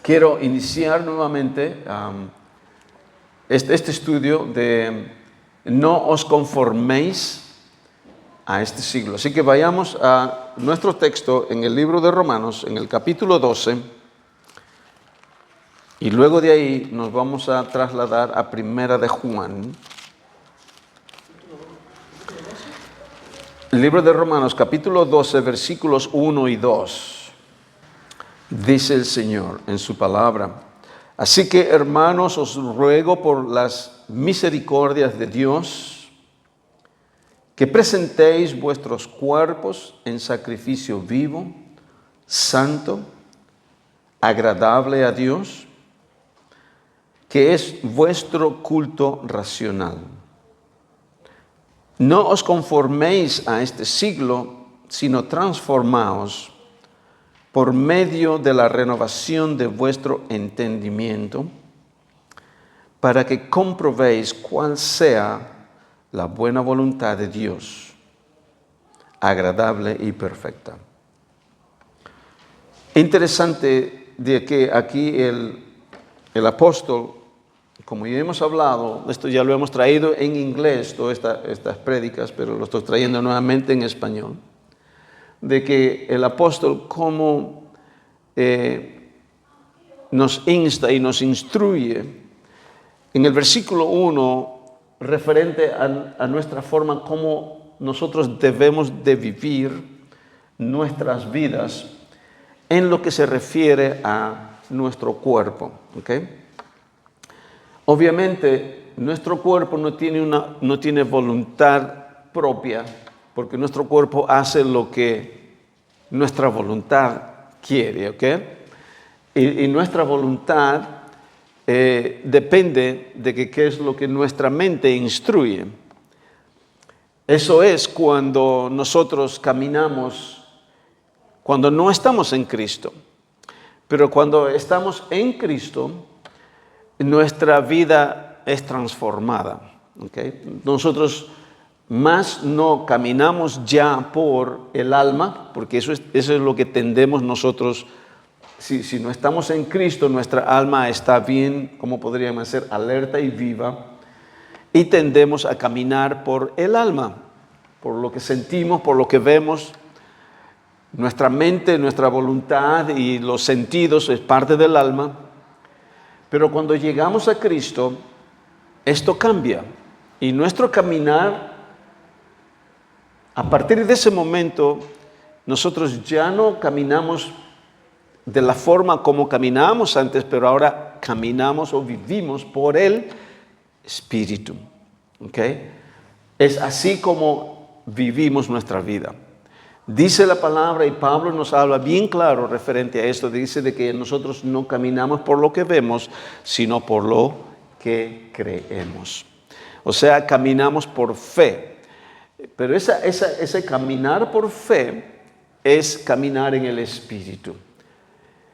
quiero iniciar nuevamente este estudio de no os conforméis a este siglo. Así que vayamos a nuestro texto en el libro de Romanos, en el capítulo 12, y luego de ahí nos vamos a trasladar a Primera de Juan. El libro de Romanos, capítulo 12, versículos 1 y 2. Dice el Señor en su palabra: así que, hermanos, os ruego por las misericordias de Dios que presentéis vuestros cuerpos en sacrificio vivo, santo, agradable a Dios, que es vuestro culto racional. No os conforméis a este siglo, sino transformaos por medio de la renovación de vuestro entendimiento, para que comprobéis cuál sea la buena voluntad de Dios, agradable y perfecta. Interesante de que aquí el apóstol, como ya hemos hablado, esto ya lo hemos traído en inglés, todas estas prédicas, pero lo estoy trayendo nuevamente en español, de que el apóstol como nos insta y nos instruye en el versículo 1 referente a nuestra forma como nosotros debemos de vivir nuestras vidas en lo que se refiere a nuestro cuerpo, ¿ok? Obviamente nuestro cuerpo no tiene voluntad propia, porque nuestro cuerpo hace lo que nuestra voluntad quiere, ¿ok? Y nuestra voluntad depende de qué es lo que nuestra mente instruye. Eso es cuando nosotros caminamos, cuando no estamos en Cristo. Pero cuando estamos en Cristo, nuestra vida es transformada, ¿ok? Nosotros más no caminamos ya por el alma, porque eso es lo que tendemos nosotros. Si no estamos en Cristo, nuestra alma está bien, como podríamos ser, alerta y viva, y tendemos a caminar por el alma, por lo que sentimos, por lo que vemos. Nuestra mente, nuestra voluntad y los sentidos es parte del alma, pero cuando llegamos a Cristo, esto cambia, y nuestro caminar, a partir de ese momento, nosotros ya no caminamos de la forma como caminábamos antes, pero ahora caminamos o vivimos por el Espíritu. ¿Ok? Es así como vivimos nuestra vida. Dice la palabra, y Pablo nos habla bien claro referente a esto, dice de que nosotros no caminamos por lo que vemos, sino por lo que creemos. O sea, caminamos por fe. Pero ese caminar por fe es caminar en el Espíritu.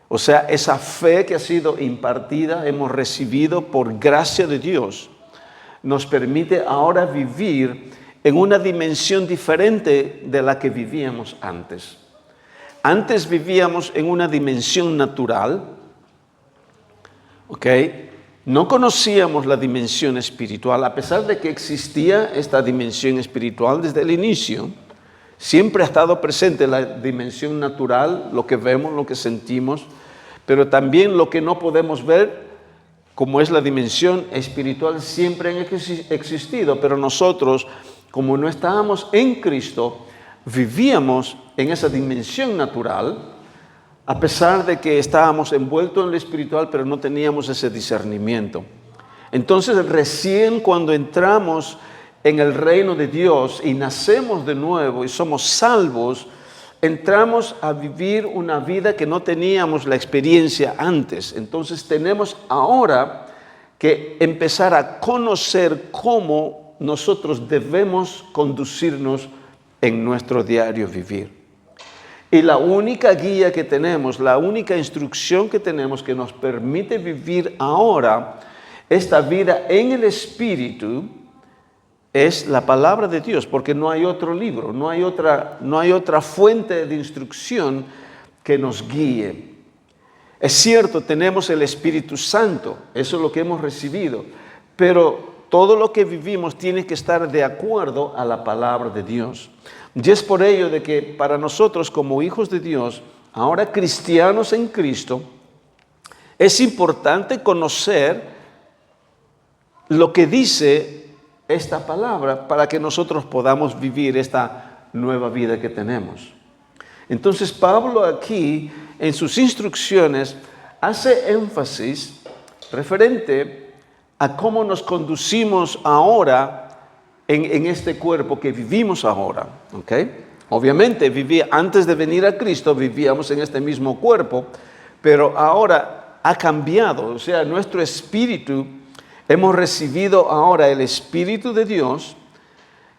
O sea, esa fe que ha sido impartida, hemos recibido por gracia de Dios, nos permite ahora vivir en una dimensión diferente de la que vivíamos antes. Antes vivíamos en una dimensión natural, ¿ok? No conocíamos la dimensión espiritual, a pesar de que existía esta dimensión espiritual desde el inicio. Siempre ha estado presente la dimensión natural, lo que vemos, lo que sentimos, pero también lo que no podemos ver, como es la dimensión espiritual, siempre ha existido. Pero nosotros, como no estábamos en Cristo, vivíamos en esa dimensión natural, a pesar de que estábamos envueltos en lo espiritual, pero no teníamos ese discernimiento. Entonces, recién cuando entramos en el reino de Dios y nacemos de nuevo y somos salvos, entramos a vivir una vida que no teníamos la experiencia antes. Entonces, tenemos ahora que empezar a conocer cómo nosotros debemos conducirnos en nuestro diario vivir. Y la única guía que tenemos, la única instrucción que tenemos que nos permite vivir ahora esta vida en el Espíritu es la palabra de Dios, porque no hay otro libro, no hay otra fuente de instrucción que nos guíe. Es cierto, tenemos el Espíritu Santo, eso es lo que hemos recibido, pero todo lo que vivimos tiene que estar de acuerdo a la palabra de Dios. Y es por ello de que para nosotros como hijos de Dios, ahora cristianos en Cristo, es importante conocer lo que dice esta palabra para que nosotros podamos vivir esta nueva vida que tenemos. Entonces Pablo aquí en sus instrucciones hace énfasis referente a cómo nos conducimos ahora en este cuerpo que vivimos ahora, ¿ok? Obviamente antes de venir a Cristo vivíamos en este mismo cuerpo, pero ahora ha cambiado, o sea, nuestro espíritu, hemos recibido ahora el Espíritu de Dios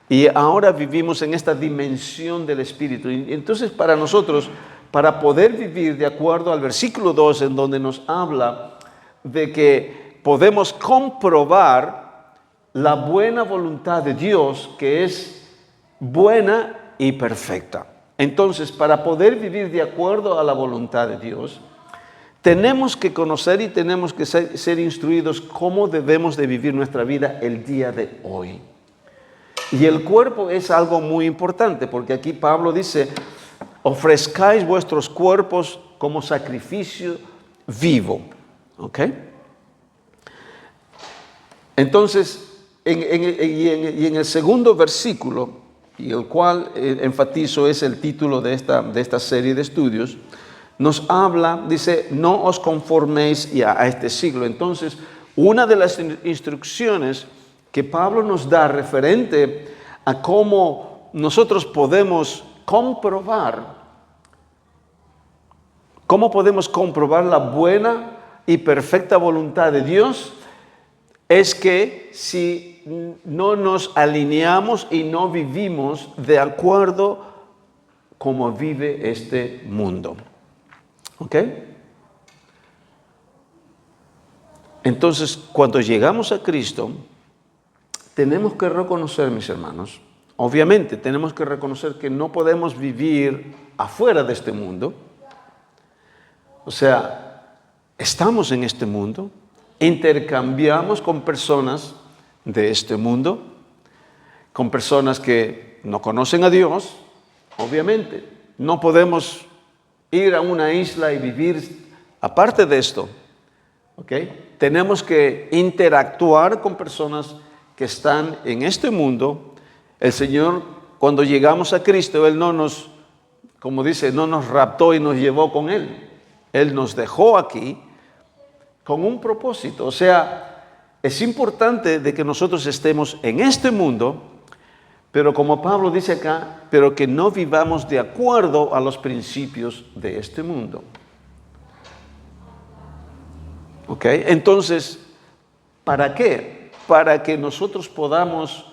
y ahora vivimos en esta dimensión del Espíritu. Y entonces para nosotros, para poder vivir de acuerdo al versículo 2 en donde nos habla de que podemos comprobar la buena voluntad de Dios, que es buena y perfecta. Entonces, para poder vivir de acuerdo a la voluntad de Dios, tenemos que conocer y tenemos que ser instruidos cómo debemos de vivir nuestra vida el día de hoy. Y el cuerpo es algo muy importante, porque aquí Pablo dice, ofrezcáis vuestros cuerpos como sacrificio vivo. ¿Ok? Entonces, en el segundo versículo, y el cual enfatizo es el título de esta serie de estudios, nos habla, dice, no os conforméis a este siglo. Entonces, una de las instrucciones que Pablo nos da referente a cómo nosotros podemos comprobar la buena y perfecta voluntad de Dios, es que si no nos alineamos y no vivimos de acuerdo como vive este mundo. ¿Ok? Entonces, cuando llegamos a Cristo, tenemos que reconocer, mis hermanos, obviamente tenemos que reconocer que no podemos vivir afuera de este mundo. O sea, estamos en este mundo, intercambiamos con personas de este mundo, con personas que no conocen a Dios, obviamente. No podemos ir a una isla y vivir aparte de esto, ¿ok? Tenemos que interactuar con personas que están en este mundo. El Señor, cuando llegamos a Cristo, Él no nos, como dice, no nos raptó y nos llevó con Él. Él nos dejó aquí con un propósito. O sea, es importante de que nosotros estemos en este mundo, pero como Pablo dice acá, pero que no vivamos de acuerdo a los principios de este mundo. ¿Ok? Entonces, ¿para qué? Para que nosotros podamos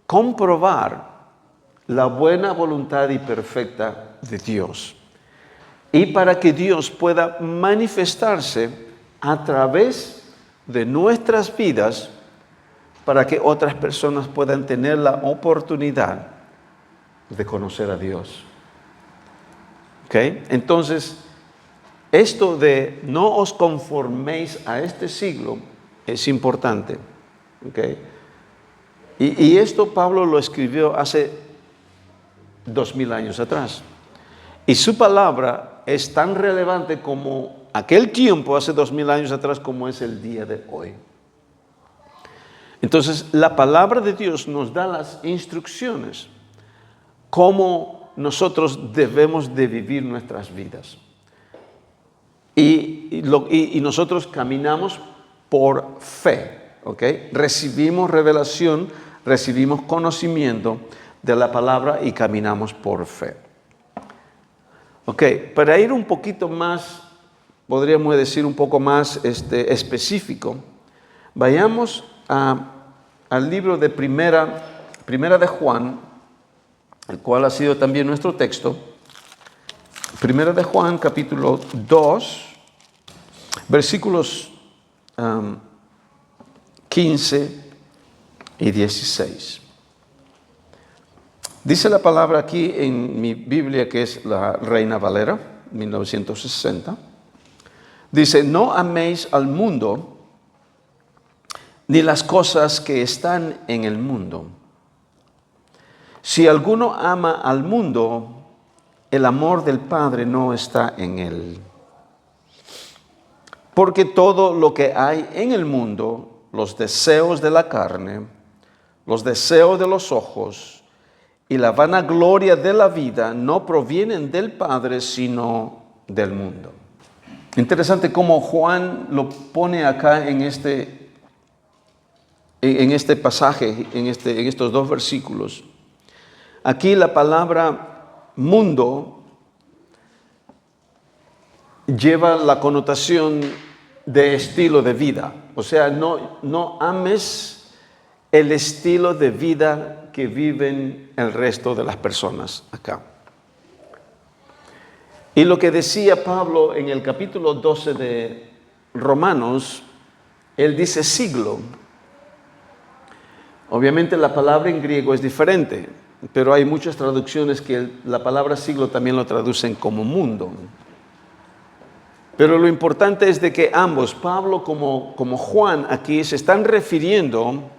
comprobar la buena voluntad y perfecta de Dios. Y para que Dios pueda manifestarse a través de nuestras vidas, para que otras personas puedan tener la oportunidad de conocer a Dios. ¿Ok? Entonces, esto de no os conforméis a este siglo es importante. ¿Ok? Y esto Pablo lo escribió hace 2000 años atrás. Y su palabra es tan relevante como aquel tiempo, hace 2000 años atrás, como es el día de hoy. Entonces, la palabra de Dios nos da las instrucciones, cómo nosotros debemos de vivir nuestras vidas. Y nosotros caminamos por fe, ¿ok? Recibimos revelación, recibimos conocimiento de la palabra y caminamos por fe. Ok, para ir un poquito más, podríamos decir un poco más específico, vayamos al libro de primera de Juan, el cual ha sido también nuestro texto. Primera de Juan, capítulo 2, versículos 15 y 16. Dice la palabra aquí en mi Biblia, que es la Reina Valera, 1960. Dice, no améis al mundo ni las cosas que están en el mundo. Si alguno ama al mundo, el amor del Padre no está en él. Porque todo lo que hay en el mundo, los deseos de la carne, los deseos de los ojos y la vanagloria de la vida, no provienen del Padre, sino del mundo. Interesante cómo Juan lo pone acá en este pasaje, en estos dos versículos. Aquí la palabra mundo lleva la connotación de estilo de vida. O sea, no ames el estilo de vida que viven el resto de las personas acá. Y lo que decía Pablo en el capítulo 12 de Romanos, él dice siglo. Obviamente la palabra en griego es diferente, pero hay muchas traducciones que la palabra siglo también lo traducen como mundo. Pero lo importante es de que ambos, Pablo como Juan, aquí se están refiriendo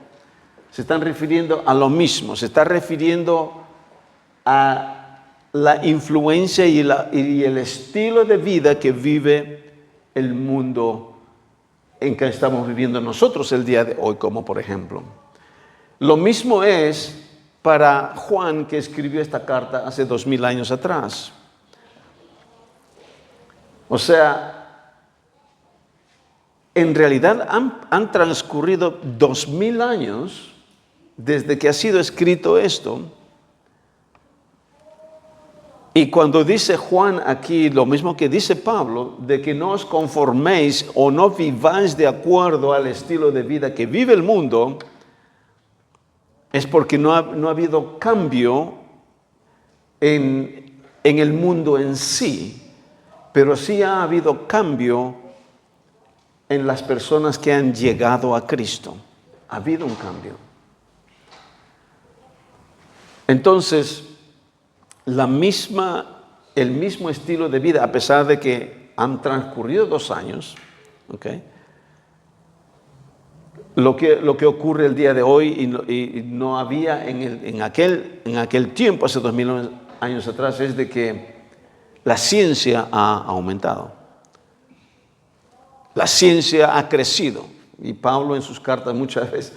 a lo mismo, se está refiriendo a la influencia y el estilo de vida que vive el mundo en que estamos viviendo nosotros el día de hoy, como por ejemplo. Lo mismo es para Juan, que escribió esta carta hace 2000 años atrás. O sea, en realidad han transcurrido 2000 años desde que ha sido escrito esto. Y cuando dice Juan aquí lo mismo que dice Pablo, de que no os conforméis o no viváis de acuerdo al estilo de vida que vive el mundo, es porque no ha habido cambio en el mundo en sí, pero sí ha habido cambio en las personas que han llegado a Cristo. Ha habido un cambio. Entonces, el mismo estilo de vida, a pesar de que han transcurrido 2 años, ¿okay? Lo que ocurre el día de hoy y no había en aquel tiempo, hace 2000 años atrás, es de que la ciencia ha aumentado. La ciencia ha crecido. Y Pablo en sus cartas muchas veces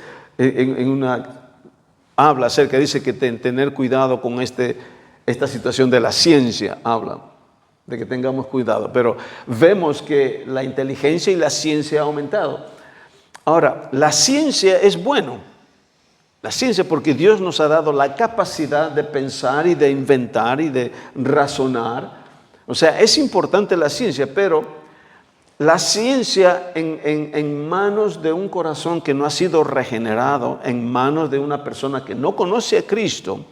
habla acerca, dice que tener cuidado con esta situación de la ciencia, habla de que tengamos cuidado. Pero vemos que la inteligencia y la ciencia ha aumentado. Ahora, la ciencia es bueno. La ciencia, porque Dios nos ha dado la capacidad de pensar y de inventar y de razonar. O sea, es importante la ciencia, pero la ciencia en manos de un corazón que no ha sido regenerado, en manos de una persona que no conoce a Cristo,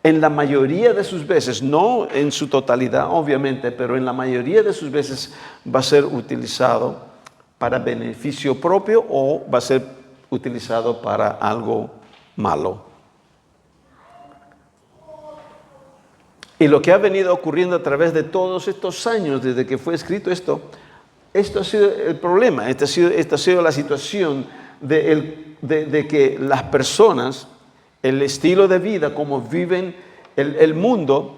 en la mayoría de sus veces, no en su totalidad obviamente, pero en la mayoría de sus veces va a ser utilizado para beneficio propio o va a ser utilizado para algo malo. Y lo que ha venido ocurriendo a través de todos estos años, desde que fue escrito esto ha sido el problema, esta ha sido la situación de que las personas, el estilo de vida, como viven el mundo,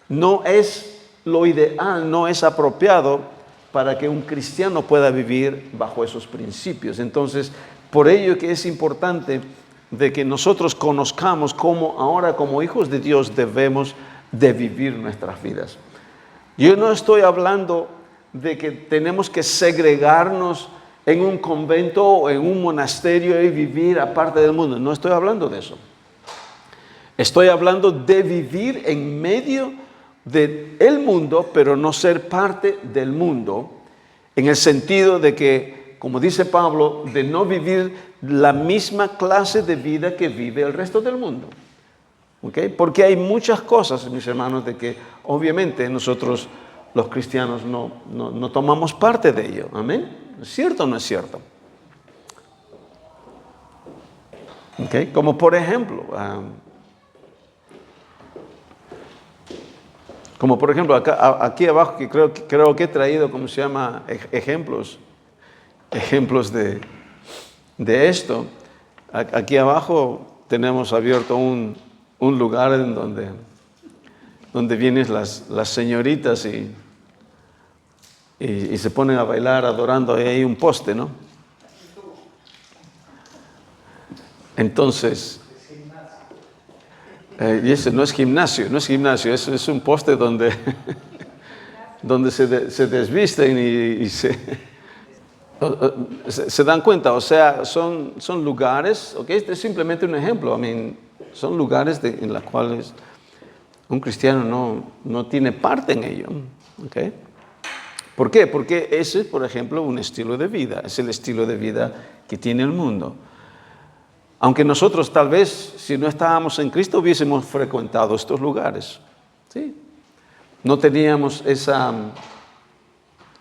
no es lo ideal, no es apropiado para que un cristiano pueda vivir bajo esos principios. Entonces, por ello que es importante de que nosotros conozcamos cómo ahora como hijos de Dios debemos de vivir nuestras vidas. Yo no estoy hablando de que tenemos que segregarnos en un convento o en un monasterio y vivir aparte del mundo. No estoy hablando de eso. Estoy hablando de vivir en medio del mundo, pero no ser parte del mundo, en el sentido de que, como dice Pablo, de no vivir la misma clase de vida que vive el resto del mundo. ¿Okay? Porque hay muchas cosas, mis hermanos, de que obviamente nosotros los cristianos no tomamos parte de ello. ¿Amén? ¿Es cierto o no es cierto? ¿Okay? Como por ejemplo, Como por ejemplo, aquí abajo, que creo que he traído, ¿cómo se llama? Ejemplos de esto. Aquí abajo tenemos abierto un lugar en donde vienen las señoritas y se ponen a bailar adorando. Ahí hay un poste, ¿no? Entonces, y ese no es gimnasio, es un poste donde se desvisten y se dan cuenta. O sea, son lugares, ¿ok? Este es simplemente un ejemplo. Son lugares en los cuales un cristiano no tiene parte en ello, ¿ok? ¿Por qué? Porque ese, por ejemplo, un estilo de vida, es el estilo de vida que tiene el mundo. Aunque nosotros tal vez, si no estábamos en Cristo, hubiésemos frecuentado estos lugares, ¿sí? No teníamos ese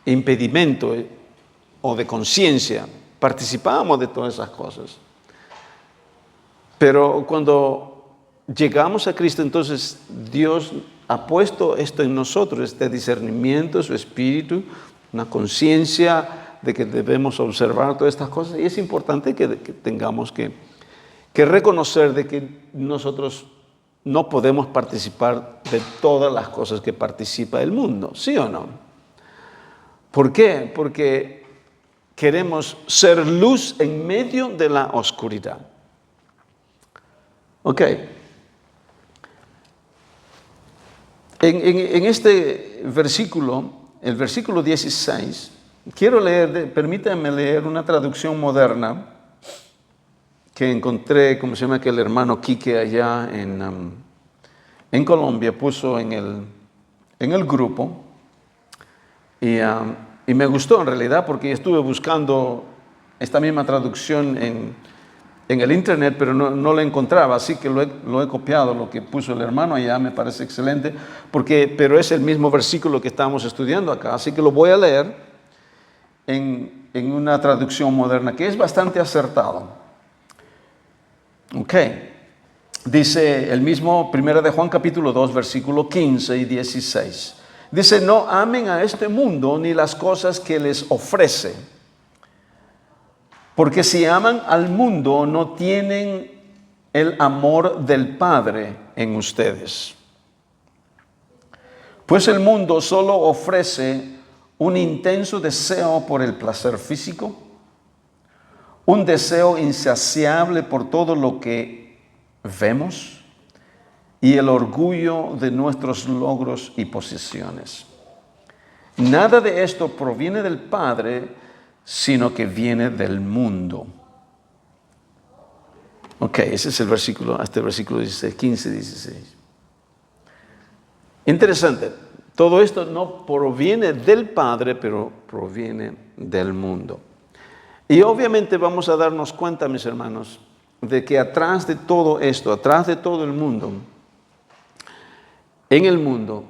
impedimento o de conciencia, participábamos de todas esas cosas. Pero cuando llegamos a Cristo, entonces Dios ha puesto esto en nosotros, este discernimiento, su espíritu, una conciencia de que debemos observar todas estas cosas. Y es importante que tengamos que reconocer de que nosotros no podemos participar de todas las cosas que participa el mundo, ¿sí o no? ¿Por qué? Porque queremos ser luz en medio de la oscuridad. Ok. En este versículo, el versículo 16, quiero leer, permítanme leer una traducción moderna que encontré, como se llama, que el hermano Quique allá en Colombia puso en el grupo. Y me gustó en realidad porque estuve buscando esta misma traducción en el internet, pero no la encontraba, así que lo he copiado, lo que puso el hermano allá, me parece excelente, pero es el mismo versículo que estamos estudiando acá, así que lo voy a leer en una traducción moderna que es bastante acertado. Ok, dice el mismo 1 de Juan capítulo 2, versículo 15 y 16. Dice, no amen a este mundo ni las cosas que les ofrece, porque si aman al mundo no tienen el amor del Padre en ustedes. Pues el mundo solo ofrece un intenso deseo por el placer físico, un deseo insaciable por todo lo que vemos y el orgullo de nuestros logros y posesiones. Nada de esto proviene del Padre, sino que viene del mundo. Ok, ese es el versículo, hasta el versículo 16, 15, 16. Interesante, todo esto no proviene del Padre, pero proviene del mundo. Y obviamente vamos a darnos cuenta, mis hermanos, de que atrás de todo esto, atrás de todo el mundo, en el mundo,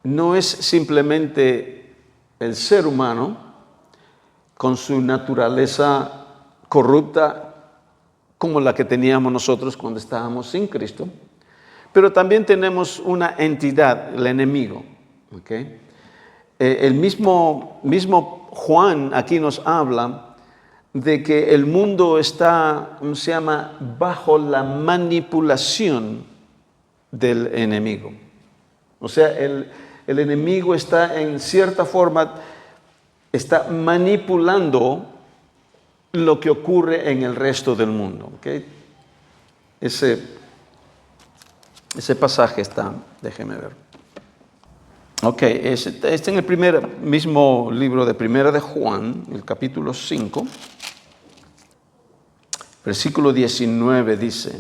no es simplemente el ser humano con su naturaleza corrupta como la que teníamos nosotros cuando estábamos sin Cristo, pero también tenemos una entidad, el enemigo. ¿Okay? El mismo Juan aquí nos habla de que el mundo está, ¿cómo se llama?, bajo la manipulación del enemigo. O sea, el enemigo está en cierta forma, está manipulando lo que ocurre en el resto del mundo. ¿Okay? Ese pasaje está, déjeme ver. Ok, está en el mismo libro de Primera de Juan, el capítulo 5, versículo 19 dice: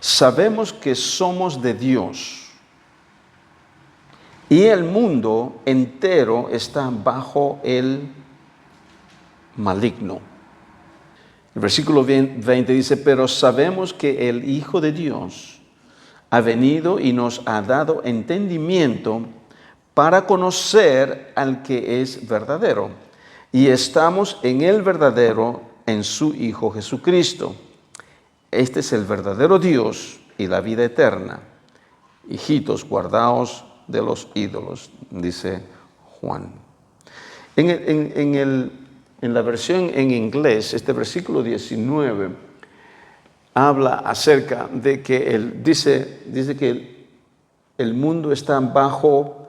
sabemos que somos de Dios y el mundo entero está bajo el maligno. El versículo 20 dice: pero sabemos que el Hijo de Dios ha venido y nos ha dado entendimiento para conocer al que es verdadero. Y estamos en el verdadero, en su Hijo Jesucristo. Este es el verdadero Dios y la vida eterna. hijitos, guardaos de los ídolos, dice Juan. En la versión en inglés, este versículo 19 habla acerca de que dice que el mundo está bajo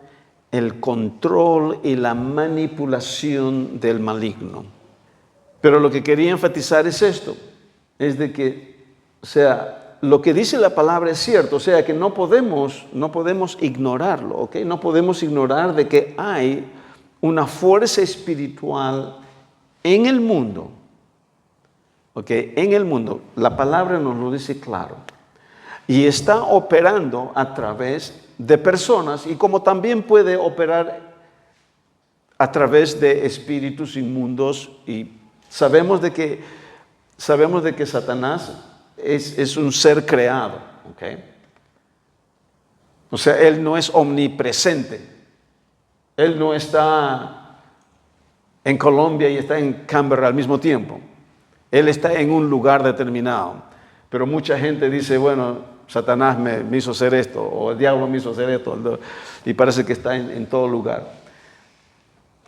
el control y la manipulación del maligno. Pero lo que quería enfatizar es esto, es de que, o sea, lo que dice la palabra es cierto, o sea, que no podemos ignorarlo, ¿ok? No podemos ignorar de que hay una fuerza espiritual en el mundo, ¿ok? En el mundo, la palabra nos lo dice claro, y está operando a través de personas y como también puede operar a través de espíritus inmundos y sabemos de que Satanás es un ser creado, ¿ok? O sea, él no es omnipresente. Él no está en Colombia y está en Canberra al mismo tiempo. Él está en un lugar determinado. Pero mucha gente dice, bueno, Satanás me hizo hacer esto, o el diablo me hizo hacer esto, y parece que está en todo lugar.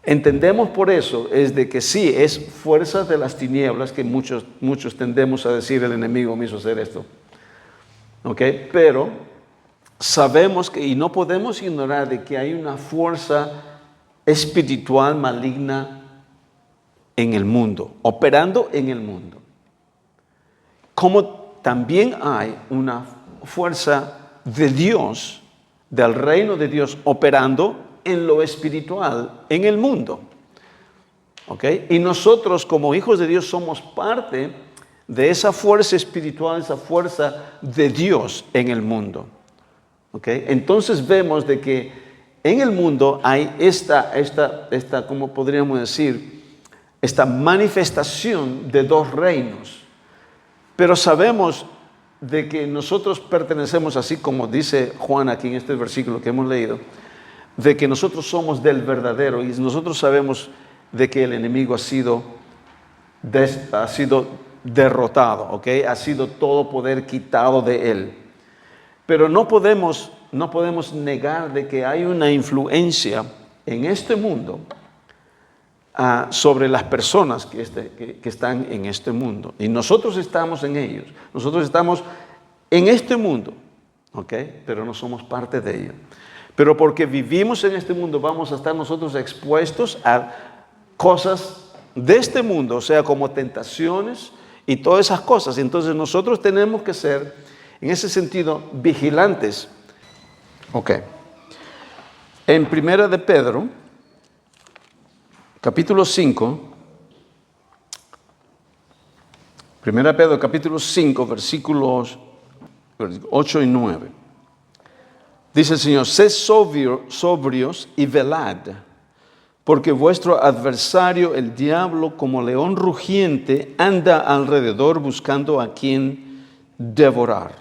Entendemos por eso es de que sí, es fuerzas de las tinieblas que muchos tendemos a decir el enemigo me hizo hacer esto. ¿Ok? Pero sabemos que, y no podemos ignorar de que hay una fuerza espiritual maligna en el mundo, operando en el mundo. Como también hay una fuerza de Dios, del reino de Dios, operando en lo espiritual, en el mundo. ¿Ok? Y nosotros como hijos de Dios somos parte de esa fuerza espiritual, esa fuerza de Dios en el mundo. ¿Ok? Entonces vemos de que en el mundo hay esta, ¿cómo podríamos decir? Esta manifestación de dos reinos. Pero sabemos de que nosotros pertenecemos, así como dice Juan aquí en este versículo que hemos leído, de que nosotros somos del verdadero y nosotros sabemos de que el enemigo ha sido derrotado, ¿ok? Ha sido todo poder quitado de él. Pero no podemos negar de que hay una influencia en este mundo sobre las personas que están en este mundo. Y nosotros estamos en ellos. Nosotros estamos en este mundo, ¿ok? Pero no somos parte de ello. Pero porque vivimos en este mundo, vamos a estar nosotros expuestos a cosas de este mundo, o sea, como tentaciones y todas esas cosas. Entonces nosotros tenemos que ser, en ese sentido, vigilantes. Ok. En Primera de Pedro, capítulo 5, Primera de Pedro, capítulo 5, versículos 8 y 9. Dice el Señor, sed sobrios y velad, porque vuestro adversario, el diablo, como león rugiente, anda alrededor buscando a quien devorar,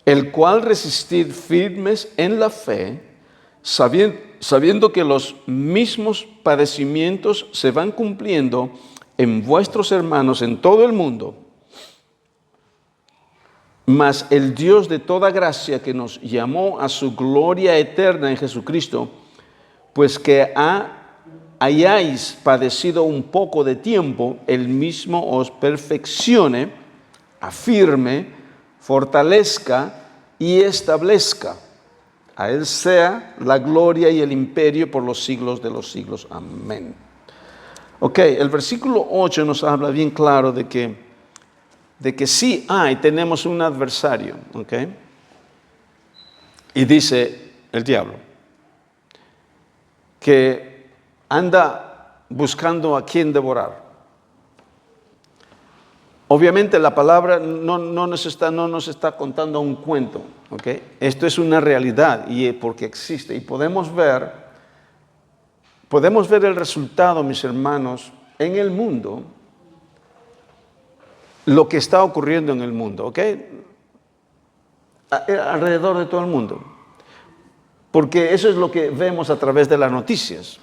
el cual resistid firmes en la fe, sabiendo que los mismos padecimientos se van cumpliendo en vuestros hermanos en todo el mundo. Mas el Dios de toda gracia que nos llamó a su gloria eterna en Jesucristo, pues que hayáis padecido un poco de tiempo, Él mismo os perfeccione, afirme, fortalezca y establezca. A Él sea la gloria y el imperio por los siglos de los siglos. Amén. Ok, el versículo 8 nos habla bien claro de que sí tenemos un adversario, ¿ok? Y dice el diablo, que anda buscando a quien devorar. Obviamente la palabra no nos está contando un cuento, ¿ok? Esto es una realidad y porque existe. Y podemos ver el resultado, mis hermanos, en el mundo, lo que está ocurriendo en el mundo, ¿ok? Alrededor de todo el mundo. Porque eso es lo que vemos a través de las noticias.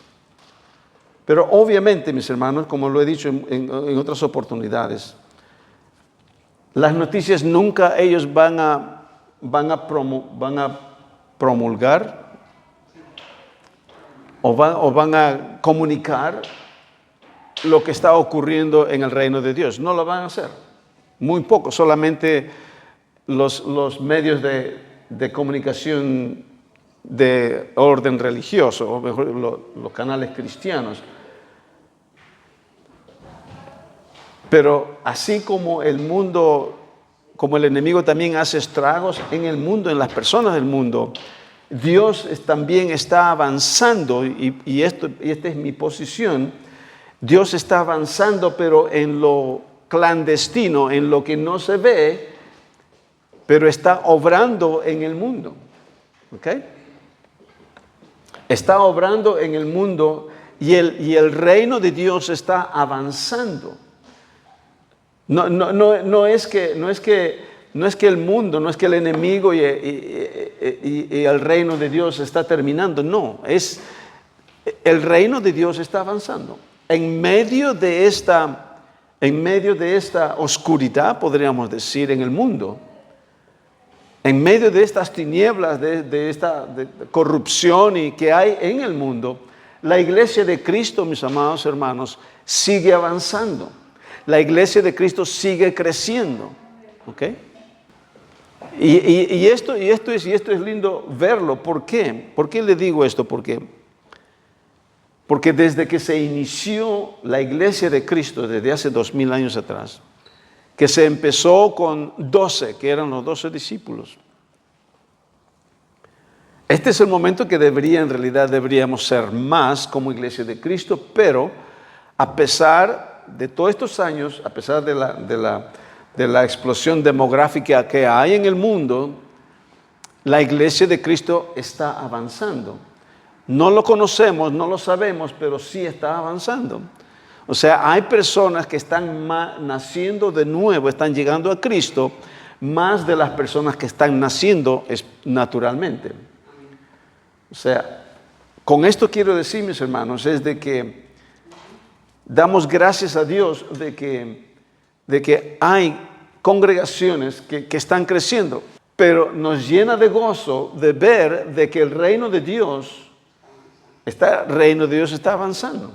Pero obviamente, mis hermanos, como lo he dicho en otras oportunidades, las noticias nunca ellos van a van a promulgar o van a comunicar lo que está ocurriendo en el reino de Dios. No lo van a hacer. Muy poco, solamente los medios de comunicación de orden religioso, o mejor los canales cristianos. Pero así como el mundo, como el enemigo también hace estragos en el mundo, en las personas del mundo, Dios también está avanzando, y esta es mi posición. Dios está avanzando, pero en lo clandestino, en lo que no se ve, pero está obrando en el mundo. ¿Ok? Está obrando en el mundo y el reino de Dios está avanzando. No es que el mundo, no es que el enemigo y el reino de Dios está terminando. No, el reino de Dios está avanzando. En medio de esta oscuridad, podríamos decir, en el mundo, en medio de estas tinieblas, de esta corrupción y que hay en el mundo, la iglesia de Cristo, mis amados hermanos, sigue avanzando. La iglesia de Cristo sigue creciendo. ¿Ok? Y esto es lindo verlo. ¿Por qué? ¿Por qué le digo esto? Porque desde que se inició la iglesia de Cristo, desde hace 2000 años atrás, que se empezó con 12, que eran los 12 discípulos. Este es el momento que en realidad deberíamos ser más como iglesia de Cristo, pero a pesar de todos estos años, a pesar de la explosión demográfica que hay en el mundo, la iglesia de Cristo está avanzando. No lo conocemos, no lo sabemos, pero sí está avanzando. O sea, hay personas que están naciendo de nuevo, están llegando a Cristo, más de las personas que están naciendo naturalmente. O sea, con esto quiero decir, mis hermanos, es de que damos gracias a Dios de que hay congregaciones que están creciendo, pero nos llena de gozo de ver de que el reino de Dios está avanzando.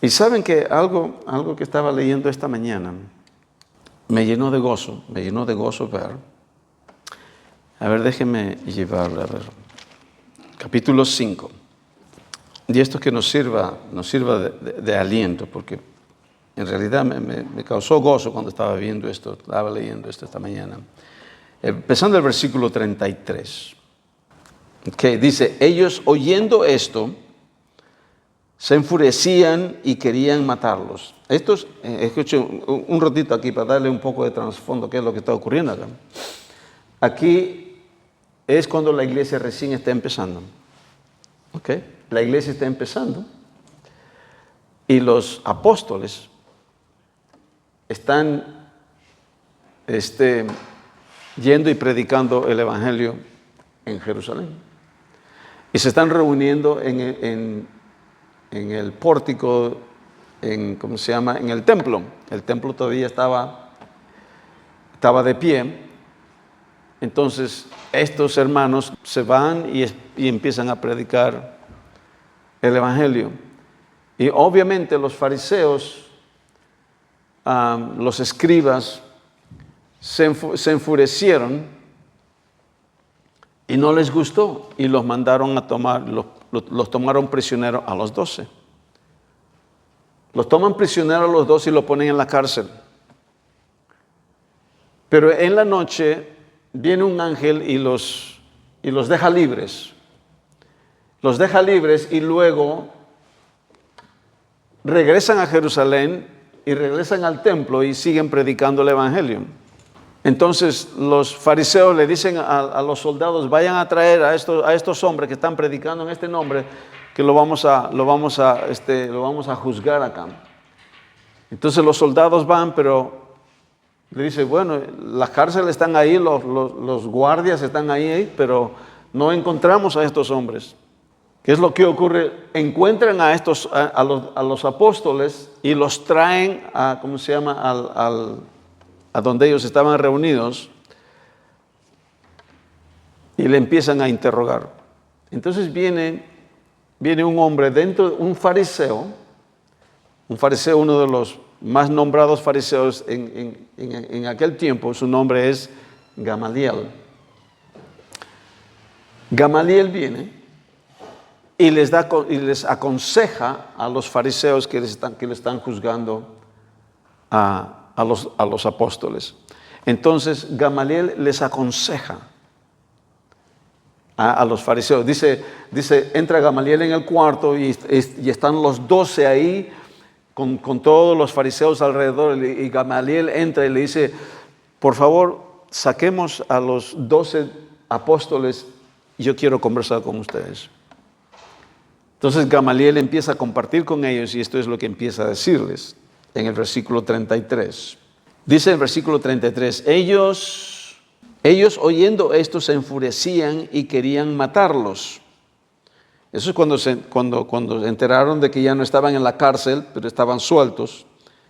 Y saben que algo que estaba leyendo esta mañana me llenó de gozo ver. A ver, déjenme llevarle, a ver. Capítulo 5. Y esto que nos sirva de aliento, porque en realidad me causó gozo cuando estaba leyendo esto esta mañana. Empezando el versículo 33. Que dice, ellos oyendo esto, se enfurecían y querían matarlos. Escuchen un ratito aquí para darle un poco de trasfondo, qué es lo que está ocurriendo acá. Aquí es cuando la iglesia recién está empezando. ¿Ok? La iglesia está empezando y los apóstoles están yendo y predicando el evangelio en Jerusalén. Y se están reuniendo en el pórtico, ¿cómo se llama? En el templo. El templo todavía estaba de pie. Entonces, estos hermanos se van y empiezan a predicar el evangelio. Y obviamente los fariseos, los escribas, se enfurecieron y no les gustó y los mandaron a tomar, los tomaron prisioneros a los 12. Los toman prisioneros a los 12 y los ponen en la cárcel. Pero en la noche viene un ángel y los deja libres. Los deja libres y luego regresan a Jerusalén y regresan al templo y siguen predicando el evangelio. Entonces los fariseos le dicen a los soldados, vayan a traer a estos hombres que están predicando en este nombre, que lo vamos a juzgar acá. Entonces los soldados van, pero le dice, bueno, las cárceles están ahí, los guardias están ahí, pero no encontramos a estos hombres. ¿Qué es lo que ocurre? Encuentran a los apóstoles y los traen a, ¿cómo se llama? A donde ellos estaban reunidos. y le empiezan a interrogar. Entonces viene un hombre dentro, un fariseo, uno de los más nombrados fariseos en aquel tiempo. Su nombre es Gamaliel. Gamaliel viene y les aconseja a los fariseos que le están juzgando a los apóstoles. Entonces Gamaliel les aconseja a los fariseos. Dice, entra Gamaliel en el cuarto y están los 12 ahí con todos los fariseos alrededor, y Gamaliel entra y le dice: por favor, saquemos a los 12 apóstoles, yo quiero conversar con ustedes. Entonces Gamaliel empieza a compartir con ellos, y esto es lo que empieza a decirles en el versículo 33. Dice en el versículo 33, ellos oyendo esto se enfurecían y querían matarlos. Eso es cuando enteraron de que ya no estaban en la cárcel, pero estaban sueltos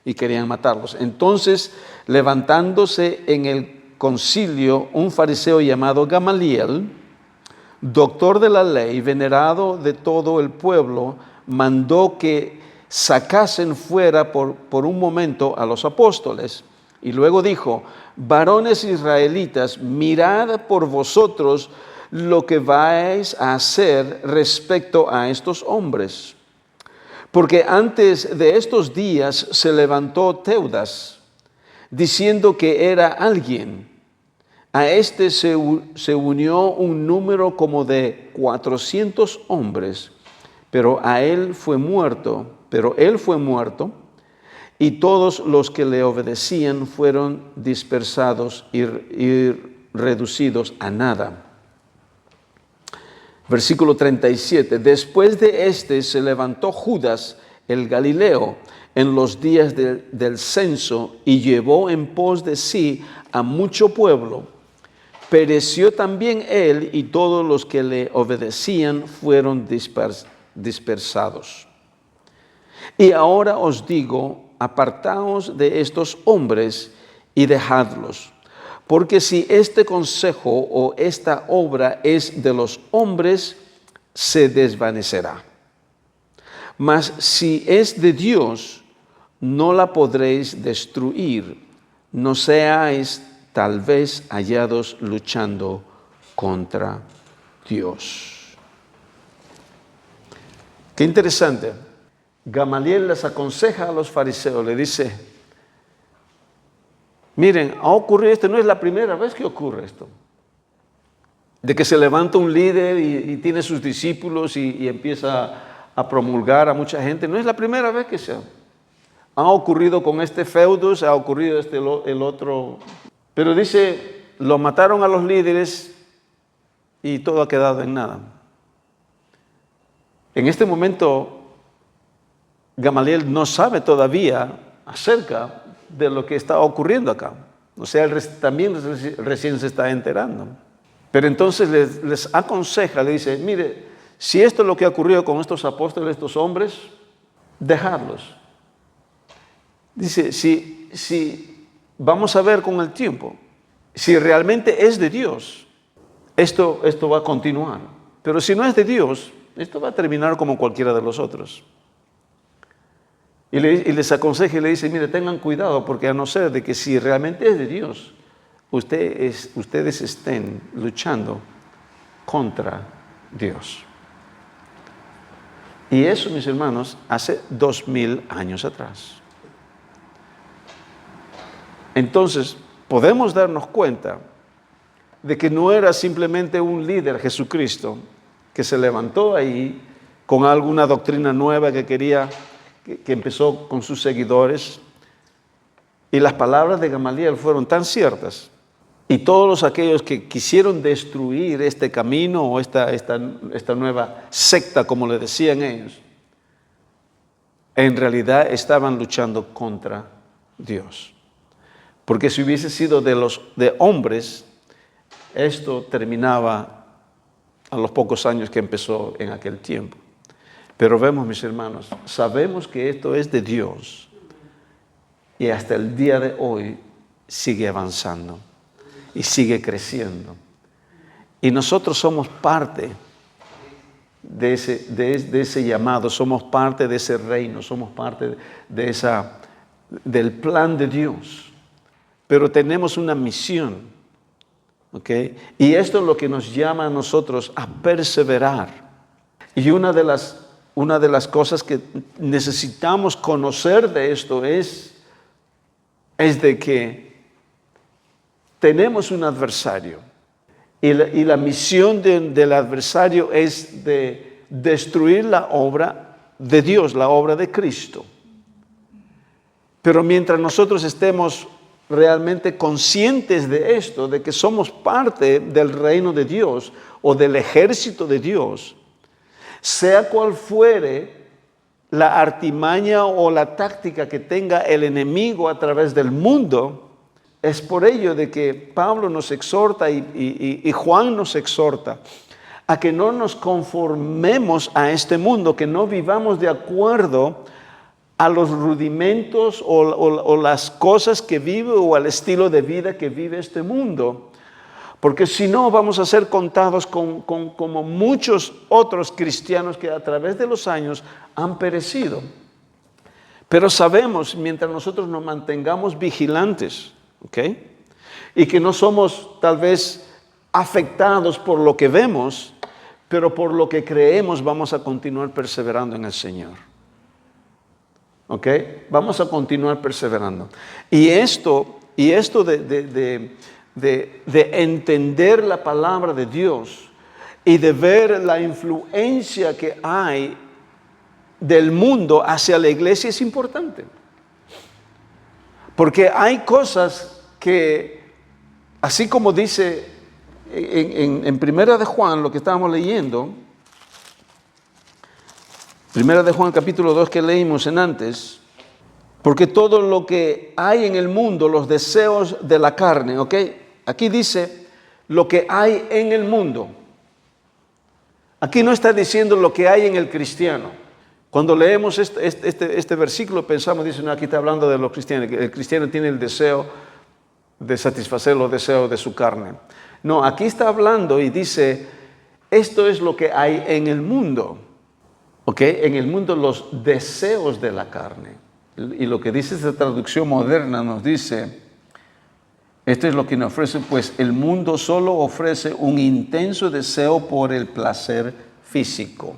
y querían matarlos. Entonces, levantándose en el concilio un fariseo llamado Gamaliel, doctor de la ley, venerado de todo el pueblo, mandó que sacasen fuera por un momento a los apóstoles. Y luego dijo: varones israelitas, mirad por vosotros lo que vais a hacer respecto a estos hombres. Porque antes de estos días se levantó Teudas, diciendo que era alguien. A este se unió un número como de 400 hombres, pero él fue muerto, y todos los que le obedecían fueron dispersados y reducidos a nada. Versículo 37. Después de este se levantó Judas el Galileo en los días del censo y llevó en pos de sí a mucho pueblo. Pereció también él, y todos los que le obedecían fueron dispersados. Y ahora os digo: apartaos de estos hombres y dejadlos. Porque si este consejo o esta obra es de los hombres, se desvanecerá. Mas si es de Dios, no la podréis destruir. No seáis tal vez hallados luchando contra Dios. Qué interesante. Gamaliel les aconseja a los fariseos, le dice: miren, ha ocurrido esto, no es la primera vez que ocurre esto. De que se levanta un líder y tiene sus discípulos y empieza a promulgar a mucha gente. No es la primera vez que ha ocurrido con este feudo, ha ocurrido el otro. Pero dice, lo mataron a los líderes y todo ha quedado en nada. En este momento, Gamaliel no sabe todavía acerca de lo que está ocurriendo acá. O sea, él también recién se está enterando. Pero entonces les aconseja, le dice: mire, si esto es lo que ha ocurrido con estos apóstoles, estos hombres, dejadlos. Dice, si vamos a ver con el tiempo, si realmente es de Dios, esto va a continuar. Pero si no es de Dios, esto va a terminar como cualquiera de los otros. Y les aconseja y le dice: mire, tengan cuidado, porque a no ser de que si realmente es de Dios, ustedes estén luchando contra Dios. Y eso, mis hermanos, hace 2000 años atrás. Entonces, podemos darnos cuenta de que no era simplemente un líder, Jesucristo, que se levantó ahí con alguna doctrina nueva que empezó con sus seguidores. Y las palabras de Gamaliel fueron tan ciertas. Y todos aquellos que quisieron destruir este camino o esta nueva secta, como le decían ellos, en realidad estaban luchando contra Dios. Porque si hubiese sido de hombres, esto terminaba a los pocos años que empezó en aquel tiempo. Pero vemos, mis hermanos, sabemos que esto es de Dios y hasta el día de hoy sigue avanzando y sigue creciendo. Y nosotros somos parte de ese llamado, somos parte de ese reino, somos parte del plan de Dios. Pero tenemos una misión, ¿ok? Y esto es lo que nos llama a nosotros a perseverar. Y una de las cosas que necesitamos conocer de esto es de que tenemos un adversario. Y la misión del adversario es de destruir la obra de Dios, la obra de Cristo. Pero mientras nosotros estemos realmente conscientes de esto, de que somos parte del reino de Dios o del ejército de Dios, sea cual fuere la artimaña o la táctica que tenga el enemigo a través del mundo, es por ello de que Pablo nos exhorta y Juan nos exhorta a que no nos conformemos a este mundo, que no vivamos de acuerdo a los rudimentos o las cosas que vive o al estilo de vida que vive este mundo. Porque si no, vamos a ser contados como muchos otros cristianos que a través de los años han perecido. Pero sabemos, mientras nosotros nos mantengamos vigilantes, ¿ok? Y que no somos tal vez afectados por lo que vemos, pero por lo que creemos vamos a continuar perseverando en el Señor. ¿Ok? Vamos a continuar perseverando. Y esto de entender la palabra de Dios y de ver la influencia que hay del mundo hacia la iglesia es importante. Porque hay cosas que, así como dice en Primera de Juan, lo que estábamos leyendo, Primera de Juan capítulo 2 que leímos en antes, porque todo lo que hay en el mundo, los deseos de la carne, ¿ok? Aquí dice lo que hay en el mundo. Aquí no está diciendo lo que hay en el cristiano. Cuando leemos este versículo pensamos, dice, no, aquí está hablando de los cristianos. El cristiano tiene el deseo de satisfacer los deseos de su carne. No, aquí está hablando y dice, esto es lo que hay en el mundo. ¿Ok? En el mundo los deseos de la carne. Y lo que dice esta traducción moderna nos dice, esto es lo que nos ofrece, pues el mundo solo ofrece un intenso deseo por el placer físico.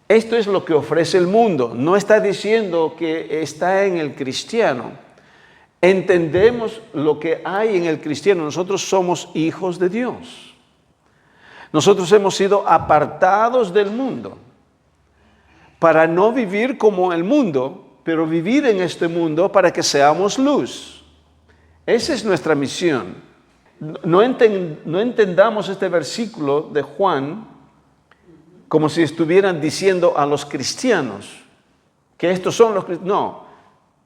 Esto es lo que ofrece el mundo. No está diciendo que está en el cristiano. Entendemos lo que hay en el cristiano. Nosotros somos hijos de Dios. Nosotros hemos sido apartados del mundo para no vivir como el mundo, pero vivir en este mundo para que seamos luz. Esa es nuestra misión. No entendamos este versículo de Juan como si estuvieran diciendo a los cristianos que estos son los cristianos. No,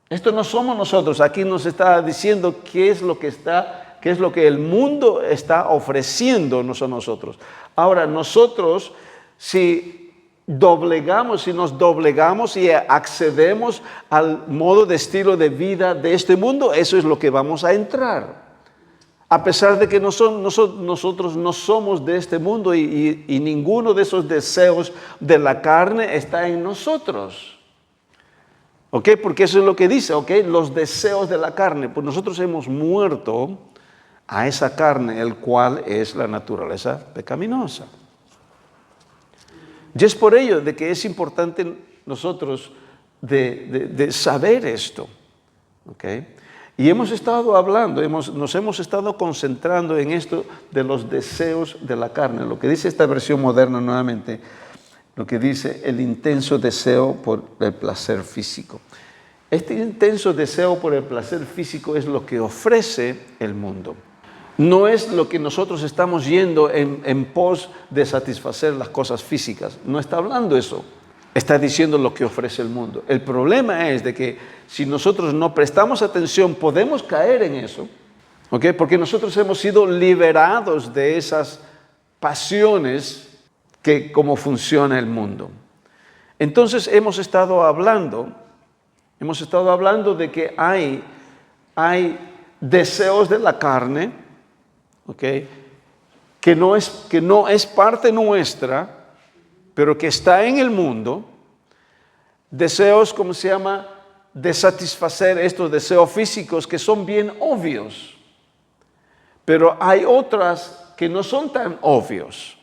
esto no somos nosotros. Aquí nos está diciendo qué es lo que el mundo está ofreciéndonos a nosotros. Ahora, nosotros, si nos doblegamos y accedemos al modo de estilo de vida de este mundo, eso es lo que vamos a entrar. A pesar de que nosotros no somos de este mundo y ninguno de esos deseos de la carne está en nosotros. ¿Ok? Porque eso es lo que dice, ¿ok? Los deseos de la carne. Pues nosotros hemos muerto a esa carne, el cual es la naturaleza pecaminosa. Y es por ello de que es importante nosotros de saber esto. ¿Ok? Y hemos estado hablando, nos hemos estado concentrando en esto de los deseos de la carne. Lo que dice esta versión moderna nuevamente, lo que dice el intenso deseo por el placer físico. Este intenso deseo por el placer físico es lo que ofrece el mundo. No es lo que nosotros estamos yendo en pos de satisfacer las cosas físicas. No está hablando eso. Está diciendo lo que ofrece el mundo. El problema es de que si nosotros no prestamos atención, podemos caer en eso. ¿Ok? Porque nosotros hemos sido liberados de esas pasiones que como funciona el mundo. Entonces hemos estado hablando de que hay deseos de la carne, ¿ok? que no es parte nuestra, pero que está en el mundo, deseos, ¿cómo se llama?, de satisfacer estos deseos físicos que son bien obvios, pero hay otras que no son tan obvios.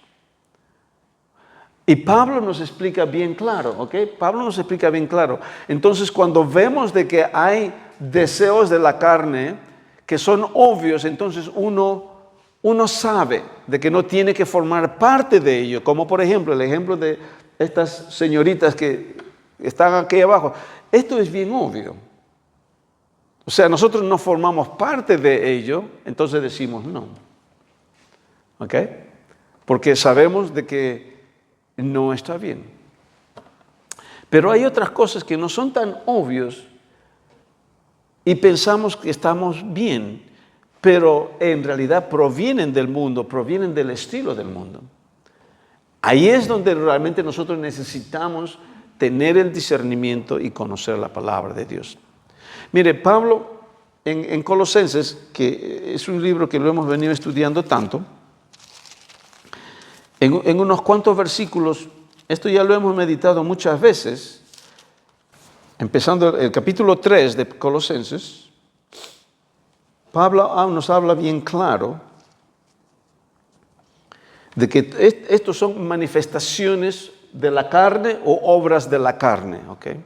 Y Pablo nos explica bien claro, ¿ok? Pablo nos explica bien claro. Entonces, cuando vemos de que hay deseos de la carne que son obvios, entonces uno sabe de que no tiene que formar parte de ello. Como por ejemplo, el ejemplo de estas señoritas que están aquí abajo. Esto es bien obvio. O sea, nosotros no formamos parte de ello, entonces decimos no. ¿Ok? Porque sabemos de que no está bien. Pero hay otras cosas que no son tan obvios y pensamos que estamos bien, pero en realidad provienen del mundo, provienen del estilo del mundo. Ahí es donde realmente nosotros necesitamos tener el discernimiento y conocer la palabra de Dios. Mire, Pablo en Colosenses, que es un libro que lo hemos venido estudiando tanto, en unos cuantos versículos, esto ya lo hemos meditado muchas veces, empezando el capítulo 3 de Colosenses, Pablo nos habla bien claro de que estos son manifestaciones de la carne o obras de la carne. ¿Okay?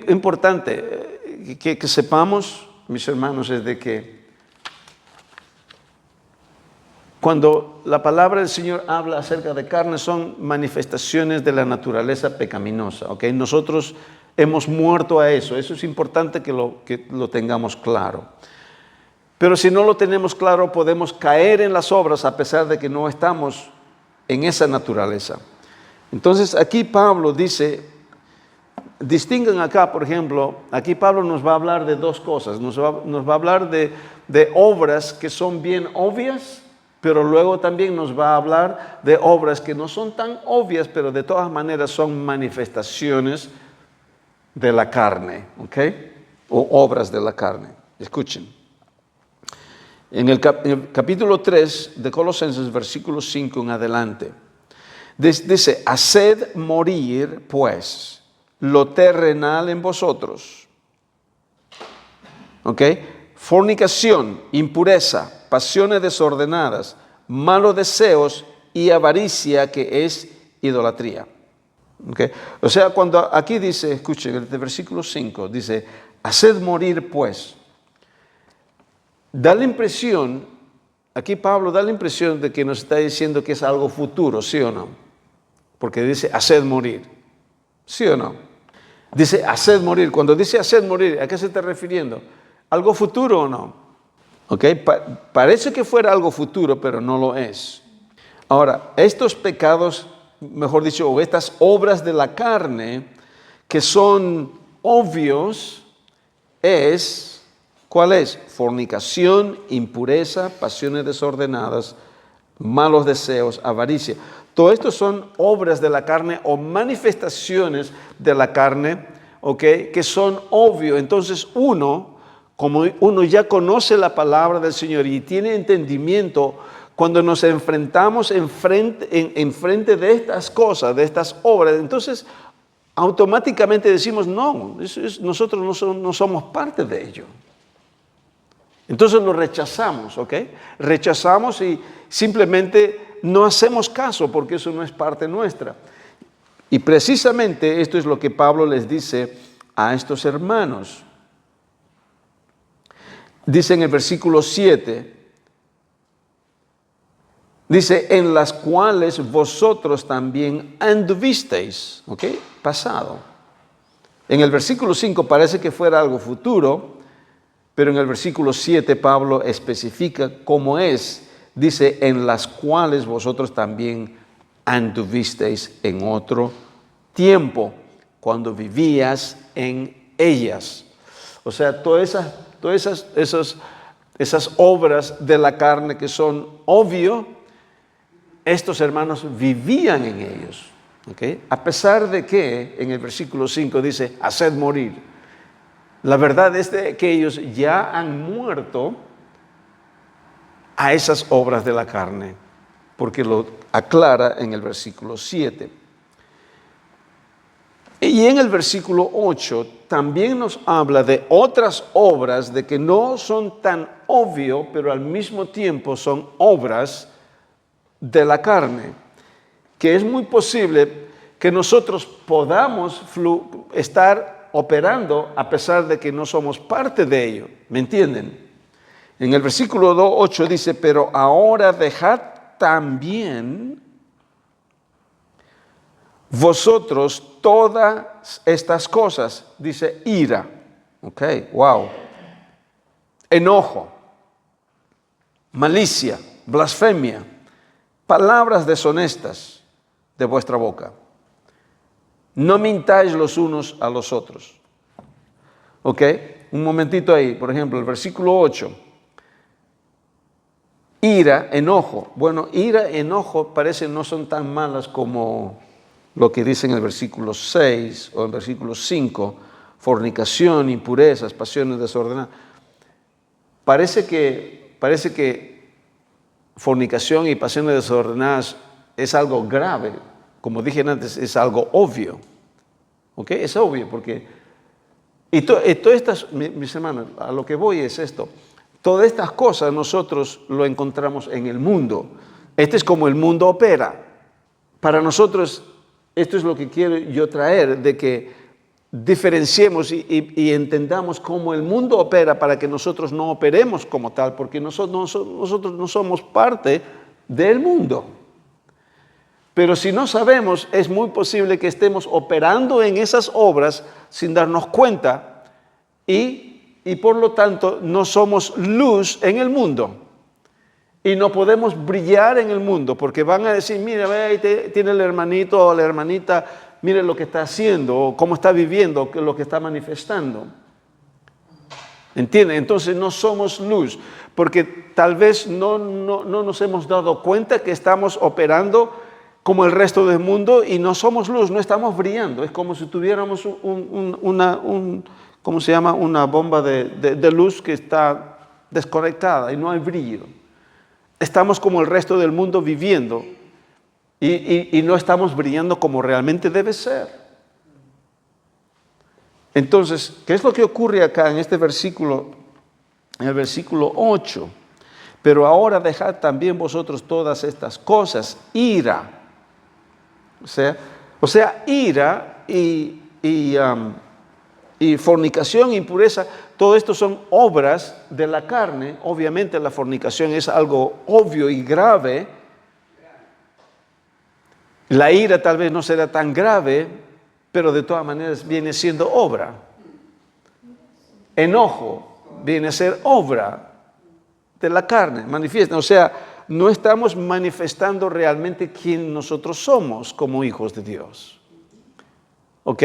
Importante que sepamos, mis hermanos, es de que cuando la palabra del Señor habla acerca de carne, son manifestaciones de la naturaleza pecaminosa. ¿Okay? Nosotros hemos muerto a eso. Eso es importante que lo tengamos claro. Pero si no lo tenemos claro, podemos caer en las obras a pesar de que no estamos en esa naturaleza. Entonces aquí Pablo dice, distingan acá, por ejemplo, aquí Pablo nos va a hablar de dos cosas. Nos va a hablar de obras que son bien obvias, pero luego también nos va a hablar de obras que no son tan obvias, pero de todas maneras son manifestaciones de la carne, ¿ok? O obras de la carne. Escuchen. En el capítulo 3 de Colosenses, versículo 5 en adelante, dice, haced morir, pues, lo terrenal en vosotros. ¿Ok? Fornicación, impureza, pasiones desordenadas, malos deseos y avaricia, que es idolatría. ¿Ok? O sea, cuando aquí dice, escuchen, el versículo 5, dice, haced morir, pues. Da la impresión, aquí Pablo da la impresión de que nos está diciendo que es algo futuro, ¿sí o no? Porque dice, haced morir, ¿sí o no? Dice, haced morir. Cuando dice haced morir, ¿a qué se está refiriendo? ¿Algo futuro o no? ¿Ok? Parece que fuera algo futuro, pero no lo es. Ahora, estos pecados, mejor dicho, o estas obras de la carne, que son obvios, ¿cuál es? Fornicación, impureza, pasiones desordenadas, malos deseos, avaricia. Todo esto son obras de la carne o manifestaciones de la carne, ¿ok? Que son obvios. Entonces como uno ya conoce la palabra del Señor y tiene entendimiento, cuando nos enfrentamos en frente de estas cosas, de estas obras, entonces automáticamente decimos, no, nosotros no somos parte de ello. Entonces lo rechazamos, ¿ok? Rechazamos y simplemente no hacemos caso porque eso no es parte nuestra. Y precisamente esto es lo que Pablo les dice a estos hermanos. Dice en el versículo 7, dice, en las cuales vosotros también anduvisteis, ¿ok? Pasado. En el versículo 5 parece que fuera algo futuro, pero en el versículo 7 Pablo especifica cómo es. Dice, en las cuales vosotros también anduvisteis en otro tiempo, cuando vivías en ellas. O sea, todas esas obras de la carne que son obvio, estos hermanos vivían en ellos. ¿Okay? A pesar de que en el versículo 5 dice, haced morir. La verdad es de que ellos ya han muerto a esas obras de la carne, porque lo aclara en el versículo 7. Y en el versículo 8 también nos habla de otras obras de que no son tan obvio, pero al mismo tiempo son obras de la carne, que es muy posible que nosotros podamos estar operando a pesar de que no somos parte de ello. ¿Me entienden? En el versículo 8 dice, pero ahora dejad también vosotros todas estas cosas, dice ira, ok, wow, enojo, malicia, blasfemia, palabras deshonestas de vuestra boca. No mintáis los unos a los otros. Ok, un momentito ahí, por ejemplo, el versículo 8. Ira, enojo. Bueno, ira, enojo parece no son tan malas como lo que dice en el versículo 6 o en el versículo 5, fornicación, impurezas, pasiones desordenadas. Parece que fornicación y pasiones desordenadas es algo grave. Como dije antes, es algo obvio. ¿Ok? Es obvio porque... Y todas estas, mis hermanos, a lo que voy es esto. Todas estas cosas nosotros lo encontramos en el mundo. Este es como el mundo opera. Para nosotros, esto es lo que quiero yo traer, de que diferenciemos y entendamos cómo el mundo opera para que nosotros no operemos como tal, porque nosotros no somos parte del mundo. Pero si no sabemos, es muy posible que estemos operando en esas obras sin darnos cuenta y por lo tanto no somos luz en el mundo. Y no podemos brillar en el mundo porque van a decir, mira, ve ahí tiene el hermanito o la hermanita, mire lo que está haciendo o cómo está viviendo, lo que está manifestando. ¿Entienden? Entonces no somos luz porque tal vez no nos hemos dado cuenta que estamos operando como el resto del mundo y no somos luz, no estamos brillando. Es como si tuviéramos ¿cómo se llama? Una bomba de luz que está desconectada y no hay brillo. Estamos como el resto del mundo viviendo y no estamos brillando como realmente debe ser. Entonces, ¿qué es lo que ocurre acá en este versículo? En el versículo 8. Pero ahora dejad también vosotros todas estas cosas, ira. O sea, ira y fornicación, impureza, todo esto son obras de la carne. Obviamente la fornicación es algo obvio y grave. La ira tal vez no será tan grave, pero de todas maneras viene siendo obra. Enojo viene a ser obra de la carne, manifiesta. O sea, no estamos manifestando realmente quién nosotros somos como hijos de Dios. ¿Ok?